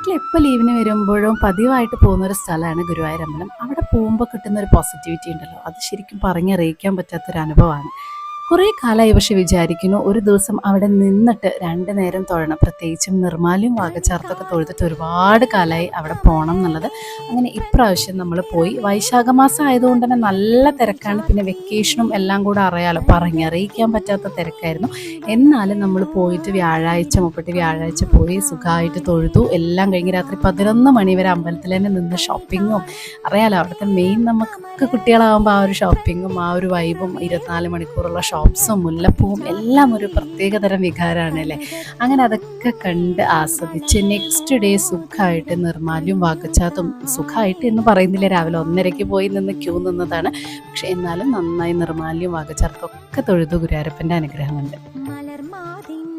നാട്ടിൽ എപ്പോൾ ലീവിന് വരുമ്പോഴും പതിവായിട്ട് പോകുന്നൊരു സ്ഥലമാണ് ഗുരുവായൂരമ്പലം. അവിടെ പോകുമ്പോൾ കിട്ടുന്ന ഒരു പോസിറ്റിവിറ്റി ഉണ്ടല്ലോ, അത് ശരിക്കും പറഞ്ഞറിയിക്കാൻ പറ്റാത്തൊരു അനുഭവമാണ്. കുറേ കാലമായി പക്ഷെ വിചാരിക്കുന്നു ഒരു ദിവസം അവിടെ നിന്നിട്ട് 2 നേരം തൊഴണം. പ്രത്യേകിച്ചും നിർമ്മാല്യം വാകച്ചാർത്തൊക്കെ തൊഴുതിട്ട് ഒരുപാട് കാലമായി അവിടെ പോകണം എന്നുള്ളത്. അങ്ങനെ ഇപ്രാവശ്യം നമ്മൾ പോയി. വൈശാഖ മാസം ആയതുകൊണ്ട് തന്നെ നല്ല തിരക്കാണ്. പിന്നെ വെക്കേഷനും എല്ലാം കൂടെ അറിയാലോ, പറഞ്ഞറിയിക്കാൻ പറ്റാത്ത തിരക്കായിരുന്നു. എന്നാലും നമ്മൾ പോയിട്ട് വ്യാഴാഴ്ച പോയി സുഖമായിട്ട് തൊഴുതു. എല്ലാം കഴിഞ്ഞ് രാത്രി 11 മണി വരെ അമ്പലത്തിൽ തന്നെ നിന്ന് ഷോപ്പിങ്ങും, അറിയാലോ അവിടുത്തെ മെയിൻ നമുക്ക് കുട്ടികളാകുമ്പോൾ ആ ഒരു ഷോപ്പിങ്ങും ആ ഒരു വൈബും 24 മണിക്കൂറുള്ള ഷോപ്സും മുല്ലപ്പൂവും എല്ലാം ഒരു പ്രത്യേകതരം വികാരമാണ് അല്ലേ. അങ്ങനെ അതൊക്കെ കണ്ട് ആസ്വദിച്ച് നെക്സ്റ്റ് ഡേ സുഖമായിട്ട് നിർമ്മാല്യം വാകച്ചാത്തും, സുഖമായിട്ട് എന്ന് പറയുന്നില്ല, രാവിലെ 1:30 പോയി നിന്ന് ക്യൂ നിന്നതാണ്. പക്ഷെ എന്നാലും നന്നായി നിർമ്മാല്യം വാകച്ചാർത്തൊക്കെ തൊഴുതു. ഗുരുവായൂരപ്പൻ്റെ അനുഗ്രഹമുണ്ട്.